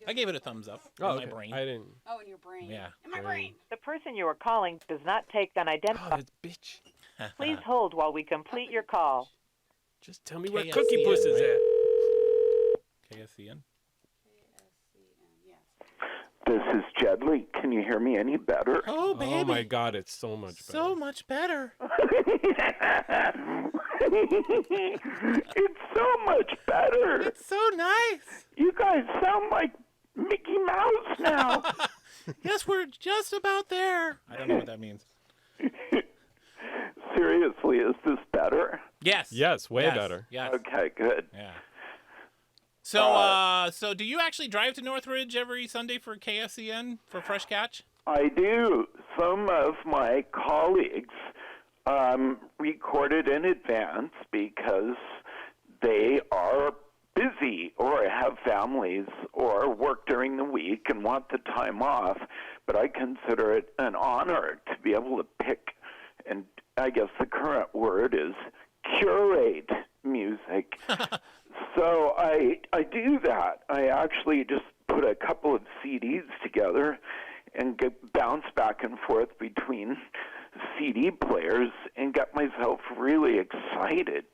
I gave it a thumbs up in my brain. I didn't. Oh, in your brain. Yeah. In my brain. The person you are calling does not take Oh, unidentified. that bitch. Please hold while we complete your call. Just tell me where KFCN, Cookie Puss is right? at. KSCN. Yes. This is Jedley. Can you hear me any better? Oh, baby. Oh my God, it's so much better. So much better. It's so much better. It's so nice. You guys sound like Mickey Mouse now. Yes, we're just about there. I don't know what that means. Seriously, is this better? Yes. Yes, way better. Yes. Okay, good. Yeah. So, do you actually drive to Northridge every Sunday for KSCN for Fresh Catch? I do. Some of my colleagues recorded in advance because they are busy or have families or work during the week and want the time off. But I consider it an honor to be able to pick, and I guess the current word is curate music. So I do that. I actually just put a couple of CDs together and bounce back and forth between CD players and get myself really excited.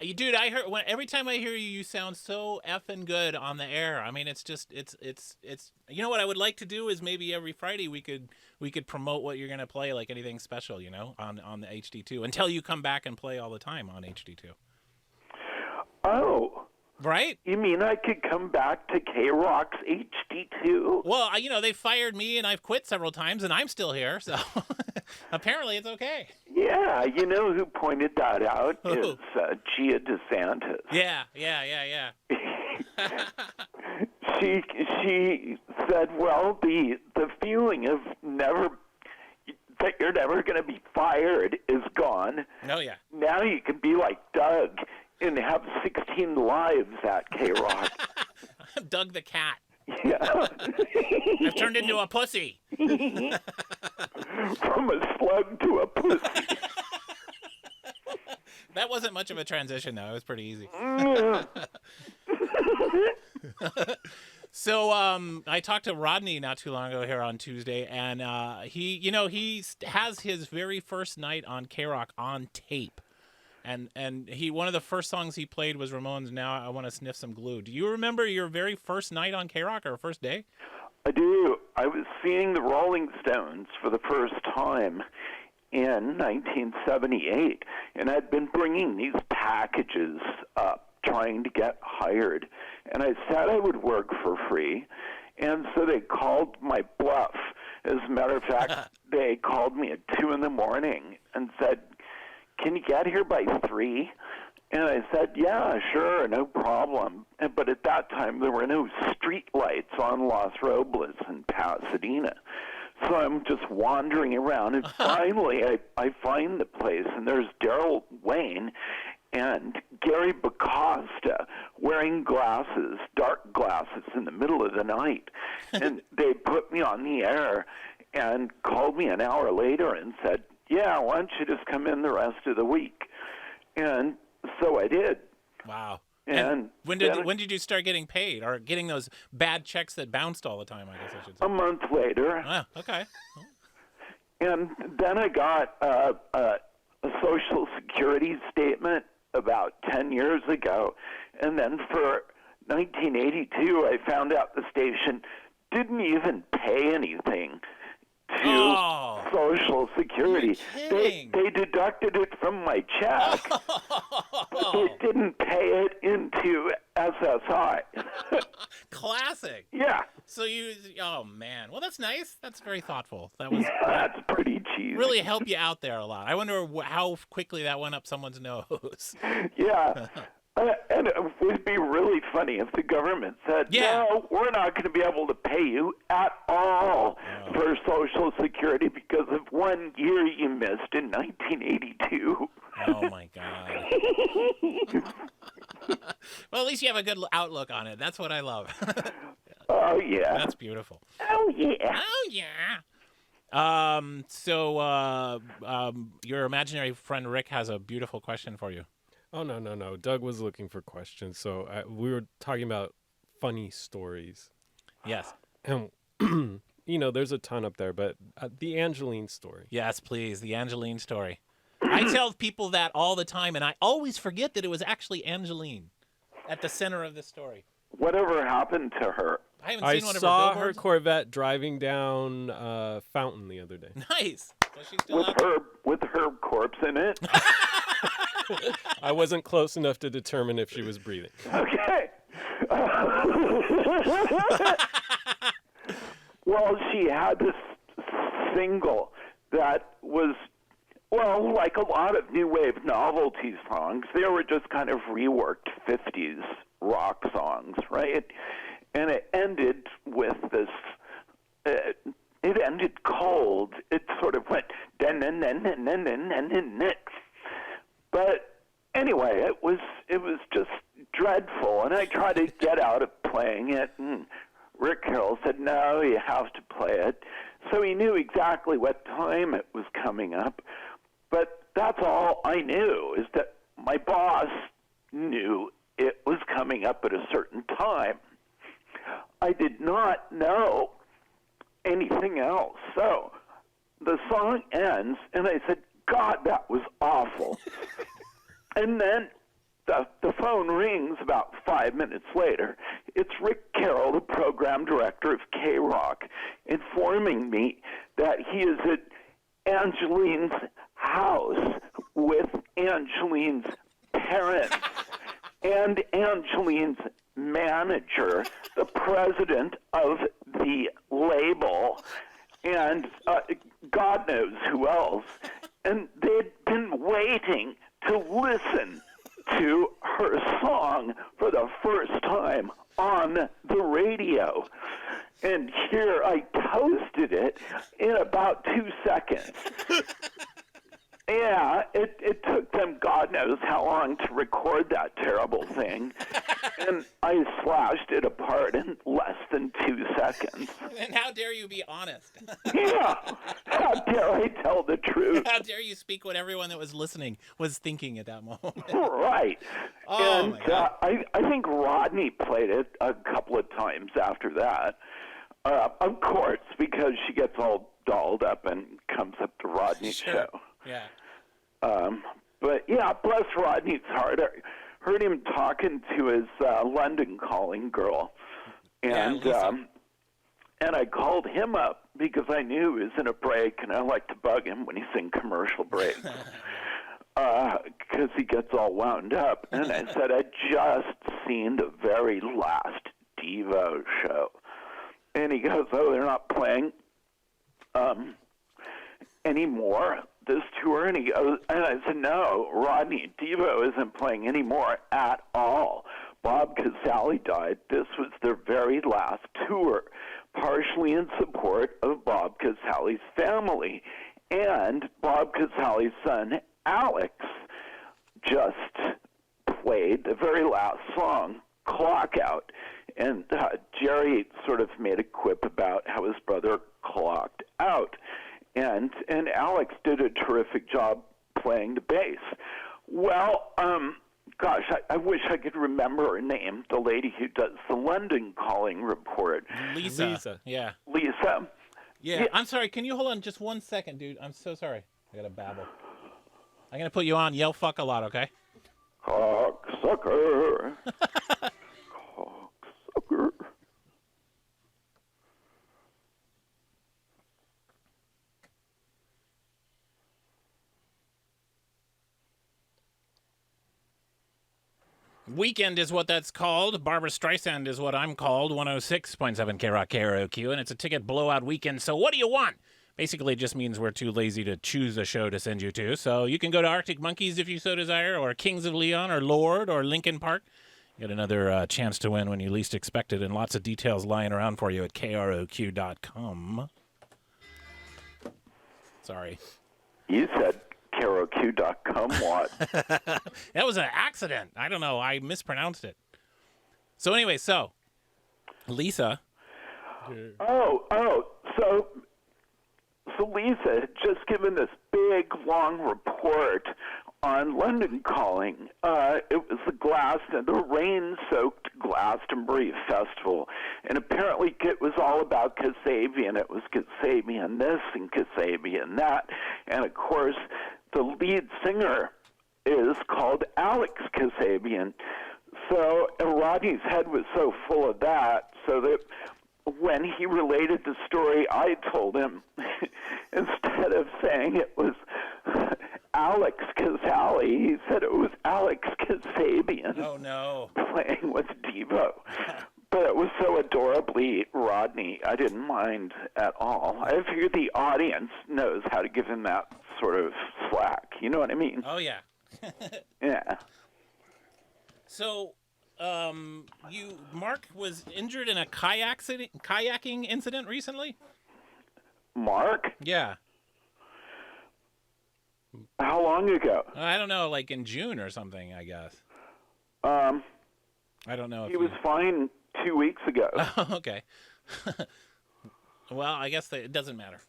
Dude, I heard every time I hear you, you sound so effing good on the air. I mean, it's just it's. You know what I would like to do is maybe every Friday we could promote what you're gonna play, like anything special, you know, on the HD2 until you come back and play all the time on HD2. Oh. Right? You mean I could come back to K-Rock's HD2? Well, you know, they fired me and I've quit several times and I'm still here, so apparently it's okay. Yeah, you know who pointed that out is Gia DeSantis. Yeah. She said, well, the feeling of that you're never going to be fired is gone. Oh, yeah. Now you can be like Doug and have 16 lives at K-Rock. I'm Doug the cat. Yeah. I've turned into a pussy. From a slug to a pussy. That wasn't much of a transition, though. It was pretty easy. So I talked to Rodney not too long ago here on Tuesday, and he has his very first night on K-Rock on tape. And one of the first songs he played was Ramones' Now I Want to Sniff Some Glue. Do you remember your very first night on K-Rock or first day? I do. I was seeing the Rolling Stones for the first time in 1978, and I'd been bringing these packages up trying to get hired, and I said I would work for free, and so they called my bluff. As a matter of fact, they called me at 2 a.m. and said, can you get here by 3? And I said, yeah, sure, no problem. But at that time, there were no street lights on Los Robles in Pasadena. So I'm just wandering around, and finally I find the place, and there's Daryl Wayne and Gary Bacosta wearing glasses, dark glasses, in the middle of the night. And they put me on the air and called me an hour later and said, yeah, why don't you just come in the rest of the week? And so I did. Wow. And when did you start getting paid or getting those bad checks that bounced all the time, I guess I should say? A month later. Ah, okay. And then I got a Social Security statement about 10 years ago. And then for 1982, I found out the station didn't even pay anything to Social Security. They deducted it from my check, but they didn't pay it into SSI. Classic. Yeah. So oh man, well that's nice. That's very thoughtful. That's pretty cheesy. Really help you out there a lot. I wonder how quickly that went up someone's nose. Yeah. And it would be really funny if the government said, no, we're not going to be able to pay you at all for Social Security because of 1 year you missed in 1982. Oh, my God. Well, at least you have a good outlook on it. That's what I love. Oh, yeah. That's beautiful. Oh, yeah. Oh, yeah. So your imaginary friend Rick has a beautiful question for you. Oh, no. Doug was looking for questions. So we were talking about funny stories. Yes. And, there's a ton up there, but the Angeline story. Yes, please. The Angeline story. I tell people that all the time, and I always forget that it was actually Angeline at the center of the story. Whatever happened to her? I haven't I seen one of her saw her billboards. Corvette driving down Fountain the other day. Nice. So she's still out there. With Herb corpse in it? I wasn't close enough to determine if she was breathing. Okay. Well, she had this single that was, well, like a lot of new wave novelty songs, they were just kind of reworked 50s rock songs, right? And it ended with this, it ended cold. It sort of went, but anyway, it was just dreadful, and I tried to get out of playing it, and Rick Carroll said, no, you have to play it. So he knew exactly what time it was coming up, but that's all I knew, is that my boss knew it was coming up at a certain time. I did not know anything else. So the song ends, and I said, God, that was awful. And then the phone rings about 5 minutes later. It's Rick Carroll, the program director of K-Rock, informing me that he is at Angeline's house with Angeline's parents and Angeline's manager, the president of the label, and God knows who else. And they'd been waiting to listen to her song for the first time on the radio. And here I toasted it in about 2 seconds. Yeah, it took them God knows how long to record that terrible thing. And I slashed it apart in less than 2 seconds. And how dare you be honest? Yeah, how dare I tell the truth? How dare you speak what everyone that was listening was thinking at that moment? Right. Oh, And my God. I think Rodney played it a couple of times after that. Of course, because she gets all dolled up and comes up to Rodney's Sure. show. Yeah. But yeah, bless Rodney's heart. I heard him talking to his London calling girl. And Lisa. and I called him up because I knew he was in a break, and I like to bug him when he's in commercial breaks. Because he gets all wound up. And I said, I just seen the very last Devo show. And he goes, oh, they're not playing anymore this tour? And he goes, and I said, no, Rodney, Devo isn't playing anymore at all. Bob Casale died. This was their very last tour, partially in support of Bob Casale's family. And Bob Casale's son, Alex, just played the very last song, Clock Out. And Jerry sort of made a quip about how his brother clocked out. And Alex did a terrific job playing the bass. Well, gosh, I wish I could remember her name, the lady who does the London calling report. Lisa. Yeah. Lisa. Yeah. I'm sorry. Can you hold on just 1 second, dude? I'm so sorry. I got to babble. I'm going to put you on. Yell fuck a lot, okay? Cocksucker. Cocksucker. Weekend is what that's called. Barbara Streisand is what I'm called. 106.7 K-Rock KROQ, and it's a ticket blowout weekend. So what do you want? Basically, it just means we're too lazy to choose a show to send you to. So you can go to Arctic Monkeys if you so desire, or Kings of Leon, or Lord, or Linkin Park. You get another chance to win when you least expect it, and lots of details lying around for you at KROQ.com. Sorry. You said KROQ.com what? That was an accident. I don't know. I mispronounced it. So anyway, so Lisa. So Lisa had just given this big, long report on London Calling. It was the rain-soaked Glastonbury Festival, and apparently it was all about Kasabian. It was Kasabian this and Kasabian that, and of course, the lead singer is called Alex Kasabian. So Rodney's head was so full of that, so that when he related the story I told him, instead of saying it was Alex Casali, he said it was Alex Kasabian. Oh, no. Playing with Devo. But it was so adorably Rodney, I didn't mind at all. I figure the audience knows how to give him that sort of slack. You know what I mean? Oh, yeah. Yeah. So, Mark was injured in a kayaking incident recently? Mark? Yeah. How long ago? I don't know, like in June or something, I guess. I don't know. He was fine 2 weeks ago. Oh, okay. Well, I guess it doesn't matter.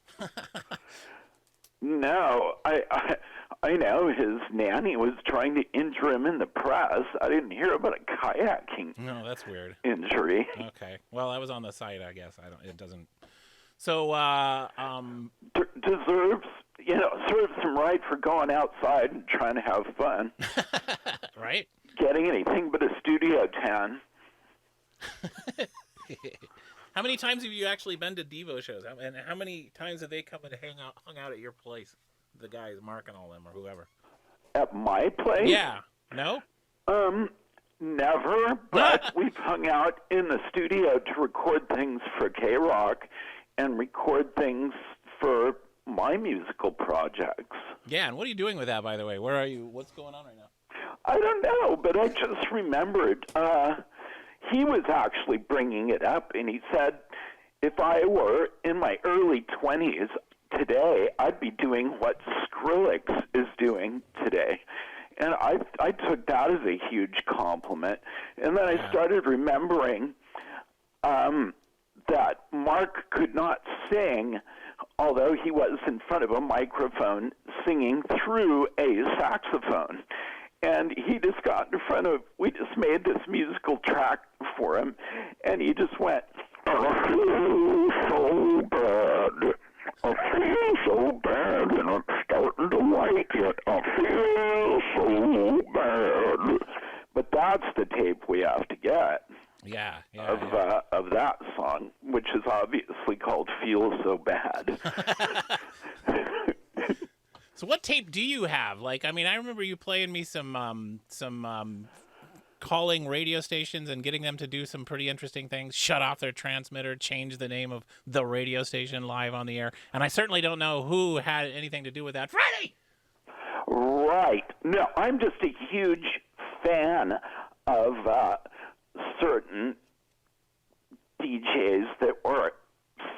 No, I know his nanny was trying to injure him in the press. I didn't hear about a kayaking No, that's weird. injury. Okay. Well, I was on the site, I guess. It doesn't. So, Deserves, serves him right for going outside and trying to have fun. right? Getting anything but a Studio 10. How many times have you actually been to Devo shows? And how many times have they come and hung out at your place? The guys, Mark and all them, or whoever. At my place? Yeah. No? Never, but we've hung out in the studio to record things for K-Rock and record things for my musical projects. Yeah, and what are you doing with that, by the way? Where are you? What's going on right now? I don't know, but I just remembered he was actually bringing it up, and he said, if I were in my early 20s today, I'd be doing what Skrillex is doing today. And I took that as a huge compliment. And then I started remembering that Mark could not sing, although he was in front of a microphone singing through a saxophone. And he just got in front of, we just made this musical track for him, and he just went, I feel so bad. I feel so bad, and I'm starting to like it. I feel so bad. But that's the tape we have to get of that song, which is obviously called Feel So Bad. So what tape do you have? Like, I mean, I remember you playing me some calling radio stations and getting them to do some pretty interesting things, shut off their transmitter, change the name of the radio station live on the air. And I certainly don't know who had anything to do with that. Freddie! Right. No, I'm just a huge fan of certain DJs that were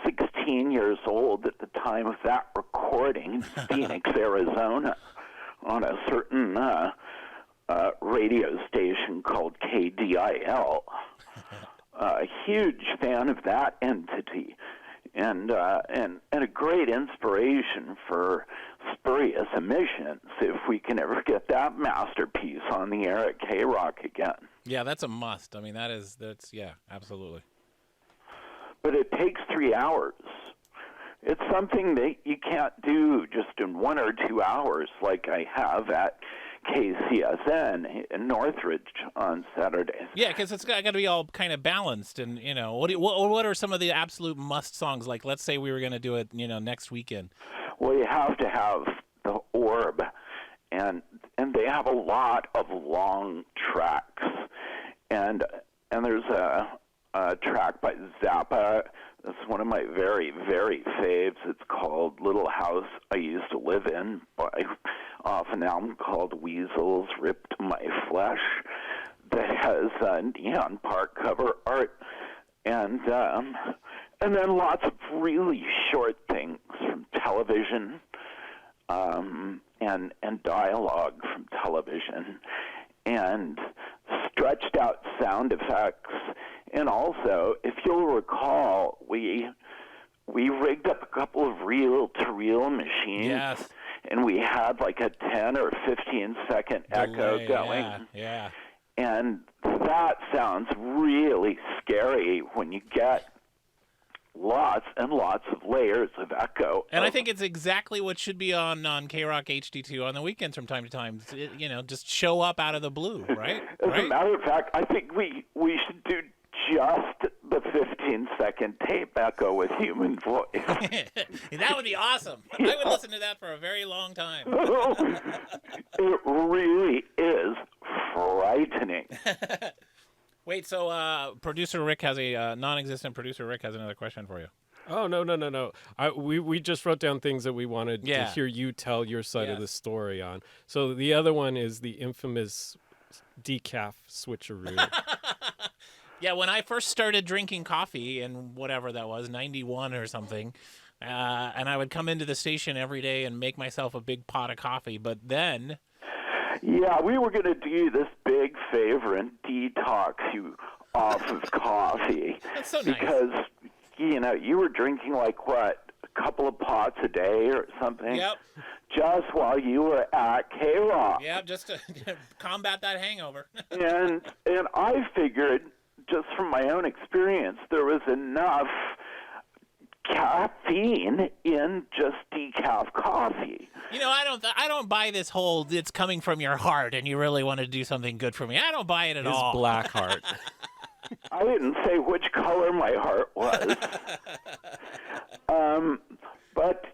16 years old at the time of that recording in Phoenix, Arizona, on a certain radio station called KDIL. A huge fan of that entity, and a great inspiration for Spurious Emissions if we can ever get that masterpiece on the air at K-Rock again. Yeah, that's a must. I mean, that's absolutely. But it takes 3 hours. It's something that you can't do just in 1 or 2 hours like I have at KCSN in Northridge on Saturdays. Yeah, because it's got to be all kind of balanced. And, what are some of the absolute must songs? Like, let's say we were going to do it, next weekend. Well, you have to have the Orb, and they have a lot of long tracks. And there's a track by Zappa. It's one of my very, very faves. It's called Little House I Used to Live In, off an album called Weasels Ripped My Flesh, that has neon park cover art, and then lots of really short things from television, and dialogue from television, and stretched out sound effects. And also, if you'll recall, we rigged up a couple of reel-to-reel machines. Yes. and we had like a 10 or 15-second echo Delay, going. Yeah. And that sounds really scary when you get lots and lots of layers of echo. And I think it's exactly what should be on K-Rock HD2 on the weekends from time to time. Just show up out of the blue, right? As right? a matter of fact, I think we should do just the 15-second tape echo with human voice. That would be awesome. I would listen to that for a very long time. It really is frightening. Wait, so producer Rick has non-existent producer Rick has another question for you. Oh, no. We just wrote down things that we wanted to Yeah. hear you tell your side of Yes. the story on. So the other one is the infamous decaf switcheroo. Yeah, when I first started drinking coffee in whatever that was, 91 or something, and I would come into the station every day and make myself a big pot of coffee, but then... Yeah, we were going to do this big favor and detox you off of coffee. That's so nice. Because, you were drinking like, what, a couple of pots a day or something? Yep. Just while you were at K-Rock. Yeah, just to combat that hangover. And I figured, just from my own experience, there was enough caffeine in just decaf coffee. I don't buy this whole it's coming from your heart and you really want to do something good for me. I don't buy it at His all. black heart. I didn't say which color my heart was. But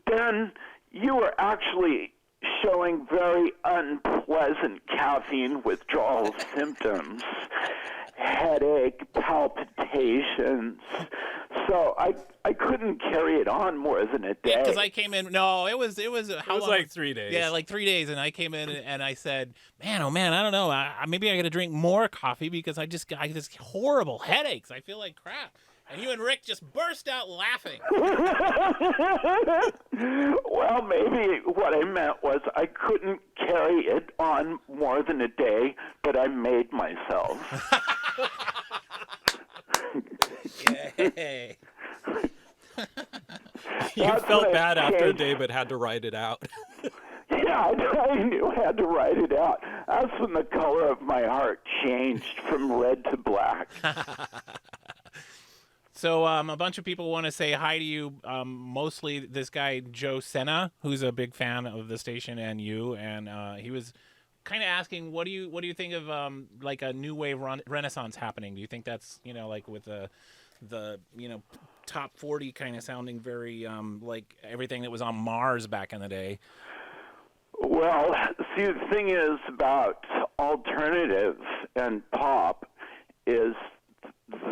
then you were actually showing very unpleasant caffeine withdrawal symptoms, headache, palpitations. So I couldn't carry it on more than a day. Because I came in. No, it was how It was long? like 3 days. Yeah, like 3 days, and I came in and I said, "Man, oh man, I don't know. Maybe I got to drink more coffee because I got this horrible headaches. I feel like crap." And you and Rick just burst out laughing. Well, maybe what I meant was I couldn't carry it on more than a day, but I made myself. Yay. You That's felt what bad after a changed. day, but had to write it out. Yeah, I knew I had to write it out. That's when the color of my heart changed from red to black. So a bunch of people want to say hi to you. Mostly this guy Joe Senna, who's a big fan of the station and you, and he was kind of asking, what do you think of like a new wave renaissance happening? Do you think that's like with the top 40 kind of sounding very like everything that was on Mars back in the day? Well, see, the thing is about alternative and pop is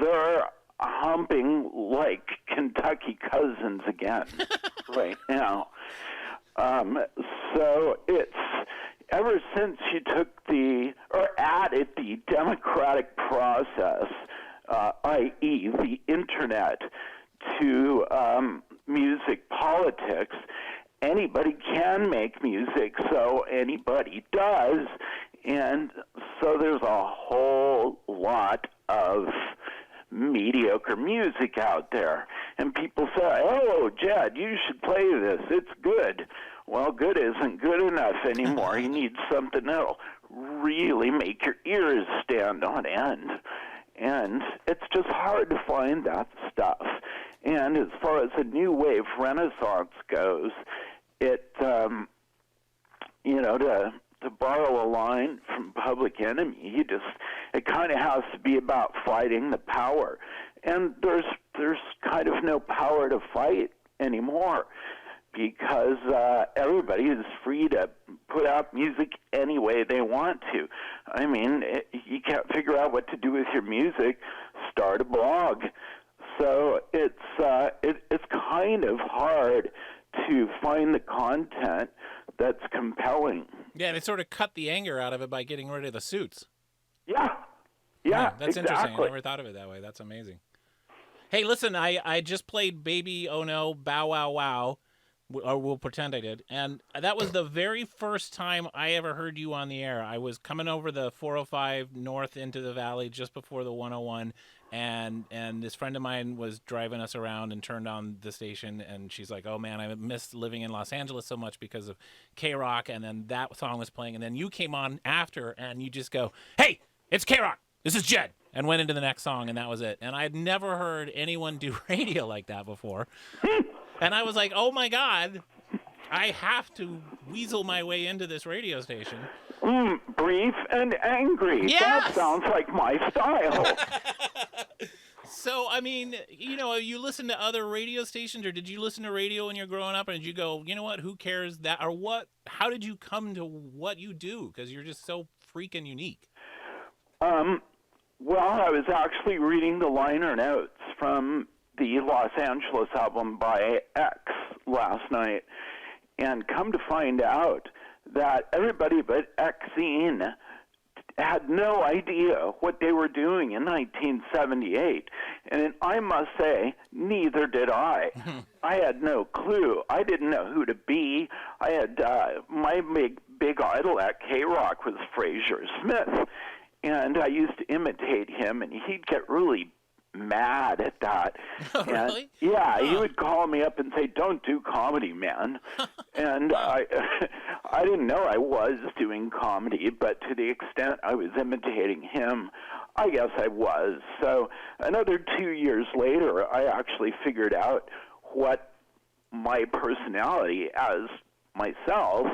they're humping like Kentucky cousins again right now. So it's ever since you took added the democratic process, i.e. the internet, to music politics, anybody can make music, so anybody does. And so there's a whole lot of mediocre music out there. And people say, "Oh, Jed, you should play this. It's good." Well, good isn't good enough anymore. You need something that'll really make your ears stand on end. And it's just hard to find that stuff. And as far as the new wave renaissance goes, to borrow a line from Public Enemy, it kind of has to be about fighting the power. And there's kind of no power to fight anymore because everybody is free to put out music any way they want to. I mean, you can't figure out what to do with your music, start a blog. So it's kind of hard to find the content that's compelling. Yeah, they sort of cut the anger out of it by getting rid of the suits. Yeah, that's exactly. interesting. I never thought of it that way. That's amazing. Hey, listen, I just played Baby Oh No, Bow Wow Wow, or we'll pretend I did, and that was the very first time I ever heard you on the air. I was coming over the 405 north into the valley just before the 101, and this friend of mine was driving us around and turned on the station, and she's like, "Oh man, I missed living in Los Angeles so much because of K-Rock." And then that song was playing, and then you came on after, and you just go, "Hey, it's K-Rock. This is Jed," and went into the next song, and that was it. And I had never heard anyone do radio like that before, and I was like, "Oh my God, I have to weasel my way into this radio station." Brief and angry. Yes! That sounds like my style. So, I mean, you listen to other radio stations, or did you listen to radio when you're growing up, and did you go, you know what, who cares that, or what? How did you come to what you do? Because you're just so freaking unique. Well, I was actually reading the liner notes from the Los Angeles album by X last night, and come to find out that everybody but Xene had no idea what they were doing in 1978. And I must say, neither did I. I had no clue. I didn't know who to be. I had my big idol at K-Rock was Fraser Smith. And I used to imitate him, and he'd get really mad at that. Oh, really? And, yeah, he would call me up and say, "Don't do comedy, man." And I didn't know I was doing comedy, but to the extent I was imitating him, I guess I was. So another 2 years later, I actually figured out what my personality as myself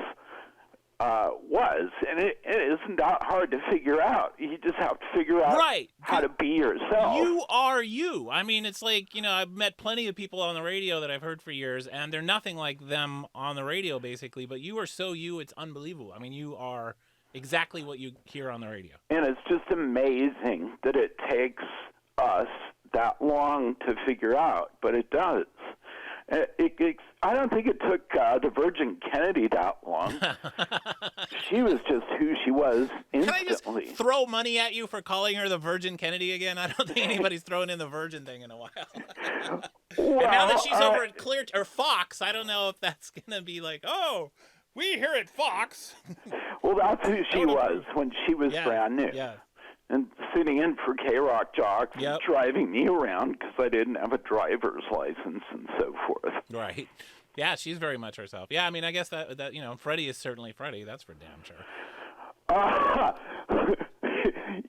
was, and it isn't that hard to figure out. You just have to figure out how to be yourself. You are you. I mean, it's like, I've met plenty of people on the radio that I've heard for years, and they're nothing like them on the radio, basically, but you are so you, it's unbelievable. I mean, you are exactly what you hear on the radio. And it's just amazing that it takes us that long to figure out, but it does. I don't think it took the Virgin Kennedy that long. She was just who she was instantly. Can I just throw money at you for calling her the Virgin Kennedy again? I don't think anybody's thrown in the Virgin thing in a while. Well, and now that she's over at Fox, I don't know if that's going to be like, "Oh, we here at Fox." Well, that's who she was when she was brand new. Yeah. And sitting in for K-Rock jocks, driving me around because I didn't have a driver's license and so forth. Right. Yeah, she's very much herself. Yeah, I mean, I guess that Freddie is certainly Freddie. That's for damn sure.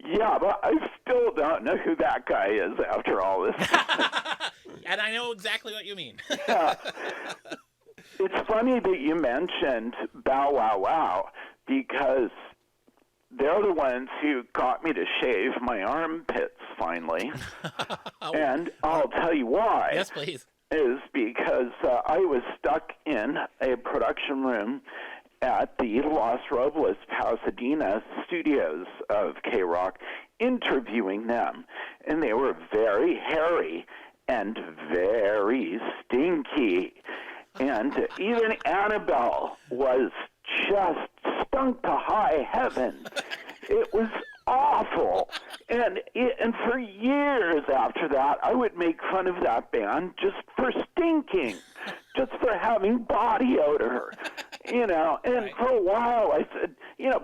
Yeah, but I still don't know who that guy is after all this. And I know exactly what you mean. It's funny that you mentioned Bow Wow Wow, because they're the ones who got me to shave my armpits finally. And I'll tell you why. Yes, please. Is because I was stuck in a production room at the Los Robles, Pasadena studios of K-Rock, interviewing them. And they were very hairy and very stinky. And even Annabelle was just stunk to high heaven. It was awful. And for years after that, I would make fun of that band just for stinking, just for having body odor, And for a while, I said,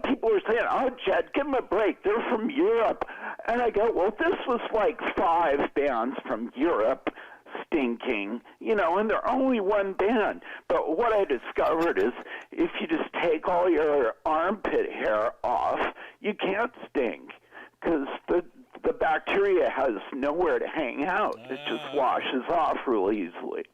people were saying, "Oh, Jed, give them a break. They're from Europe." And I go, well, this was like 5 bands from Europe stinking, and they're only one band. But what I discovered is if you just take all your armpit hair off, you can't stink because the bacteria has nowhere to hang out. It just washes off real easily.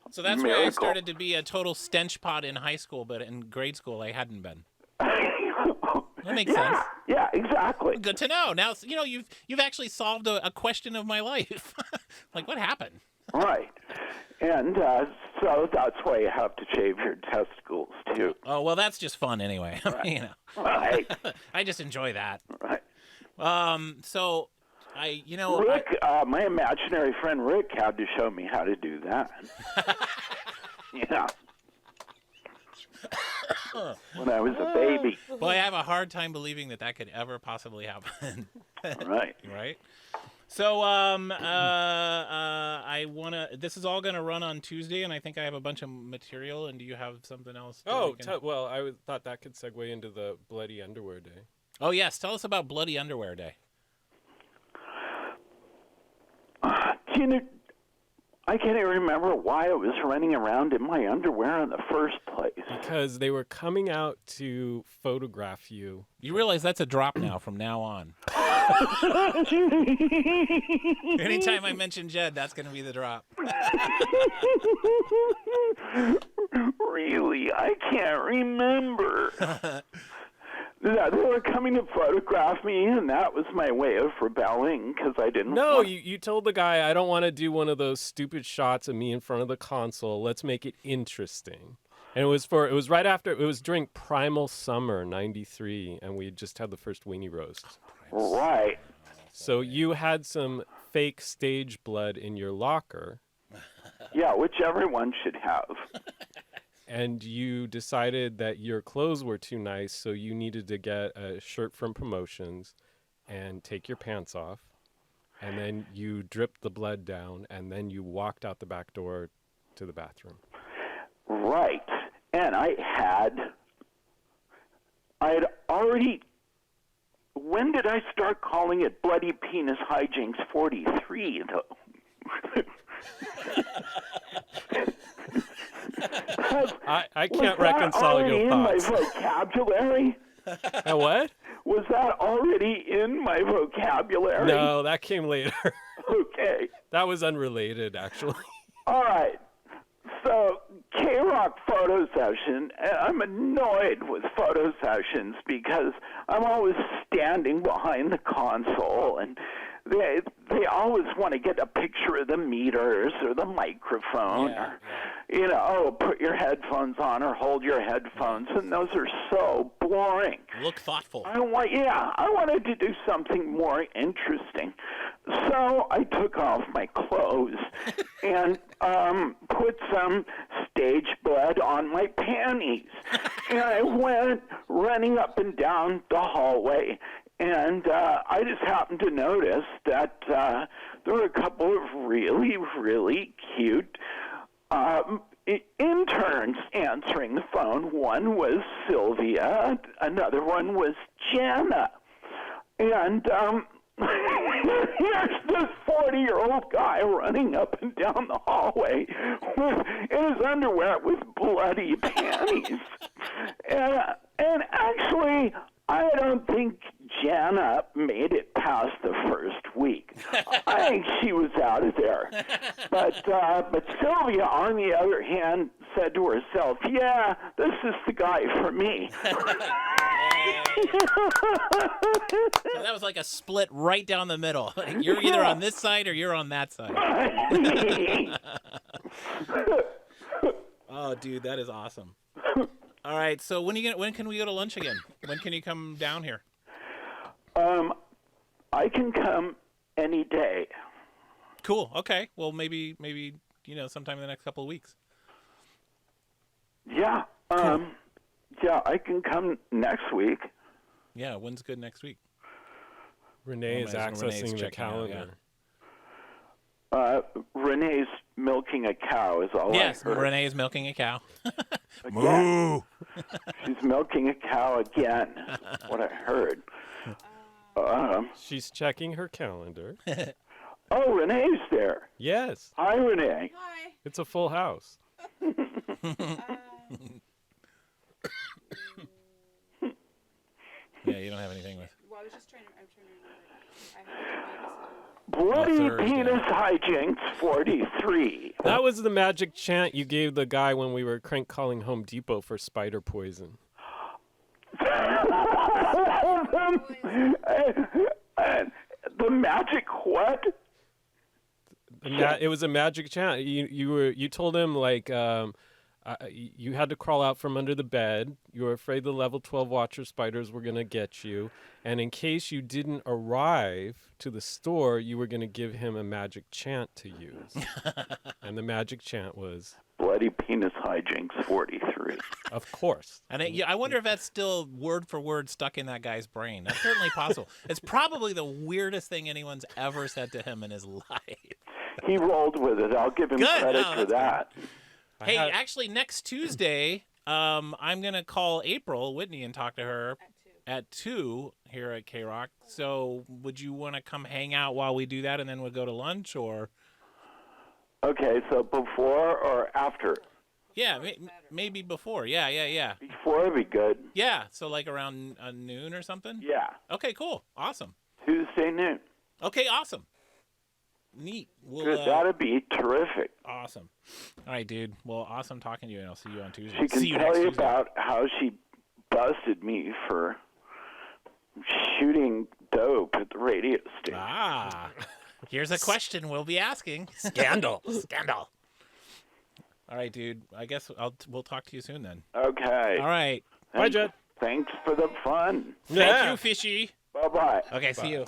So that's why I started to be a total stench pot in high school, but in grade school I hadn't been. That makes sense. Yeah, exactly. Good to know. Now, you've actually solved a question of my life. Like, what happened? Right. And so that's why you have to shave your testicles, too. Oh, well, that's just fun anyway. Right. Right. I just enjoy that. Right. So, Rick, my imaginary friend Rick had to show me how to do that. Yeah. When I was a baby. Boy, I have a hard time believing that could ever possibly happen. Right. Right? So, I want to... This is all going to run on Tuesday, and I think I have a bunch of material, and do you have something else? I thought that could segue into the Bloody Underwear Day. Oh, yes. Tell us about Bloody Underwear Day. I can't even remember why I was running around in my underwear in the first place. Because they were coming out to photograph you. You realize that's a drop now from now on. Anytime I mention Jed, that's going to be the drop. Really? I can't remember. Yeah, they were coming to photograph me, and that was my way of rebelling because I didn't. No, you told the guy, I don't want to do one of those stupid shots of me in front of the console. Let's make it interesting. And it was during Primal Summer '93, and we had just had the first weenie roast. Right. So you had some fake stage blood in your locker. Yeah, which everyone should have. And you decided that your clothes were too nice, so you needed to get a shirt from Promotions and take your pants off. And then you dripped the blood down, and then you walked out the back door to the bathroom. Right. And I had already... When did I start calling it Bloody Penis Hijinks 43, though? I can't reconcile your thoughts. Was that already in my vocabulary? A what? Was that already in my vocabulary? No, that came later. Okay. That was unrelated, actually. All right. So, K-Rock photo session, I'm annoyed with photo sessions because I'm always standing behind the console, and they always want to get a picture of the meters or the microphone, or put your headphones on or hold your headphones, and those are so boring. Look thoughtful. I wanted to do something more interesting. So I took off my clothes and put some stage blood on my panties. And I went running up and down the hallway. And I just happened to notice that there were a couple of really, really cute interns answering the phone. One was Sylvia, another one was Jana. And here's this 40-year-old guy running up and down the hallway in his underwear with bloody panties. And actually, I don't think Jana made it past the first week. I think she was out of there. But Sylvia, on the other hand, said to herself, yeah, this is the guy for me. So that was like a split right down the middle. You're either on this side or you're on that side. Oh, dude, that is awesome. All right, so when can we go to lunch again? When can you come down here? I can come any day. Cool. Okay. Well, maybe sometime in the next couple of weeks. Yeah. Yeah, I can come next week. Yeah, when's good next week? Renee is accessing the calendar. Renee's milking a cow is all yes, I heard. Renee is milking a cow. Moo! She's milking a cow again. What I heard. She's checking her calendar. Oh, Renee's there. Yes. Hi, Renee. Hi. It's a full house. Yeah, you don't have anything with. Well, I'm trying to remember. I have to Bloody Thursday. Penis Hijinks 43. That was the magic chant you gave the guy when we were crank calling Home Depot for spider poison. The magic what? It was a magic chant. You told him like you had to crawl out from under the bed. You were afraid the level 12 Watcher spiders were gonna get you, and in case you didn't arrive to the store, you were gonna give him a magic chant to use. And the magic chant was Bloody Penis Hijinks 43. Of course. And I wonder if that's still word for word stuck in that guy's brain. That's certainly possible. It's probably the weirdest thing anyone's ever said to him in his life. He rolled with it. I'll give him Good. credit No, for that. Hey, actually, next Tuesday, I'm going to call April Whitney and talk to her at 2 here at K-Rock. So would you want to come hang out while we do that and then we'll go to lunch? Or Okay, so before or after? Yeah, maybe before. Yeah. Before would be good. Yeah, so like around noon or something? Yeah, Okay, cool. Awesome. Tuesday noon. Okay, awesome. Neat. We'll, Good, that'd be terrific. awesome. All right, dude. Well, awesome talking to you, and I'll see you on Tuesday. She can see you tell next you Tuesday. about how she busted me for shooting dope at the radio station. Ah, here's a question we'll be asking. Scandal. Scandal. All right, dude. I guess we'll talk to you soon then. Okay. All right. Bye, Jed. Thanks for the fun. Thank you, Fishy. Bye-bye. Okay, see you.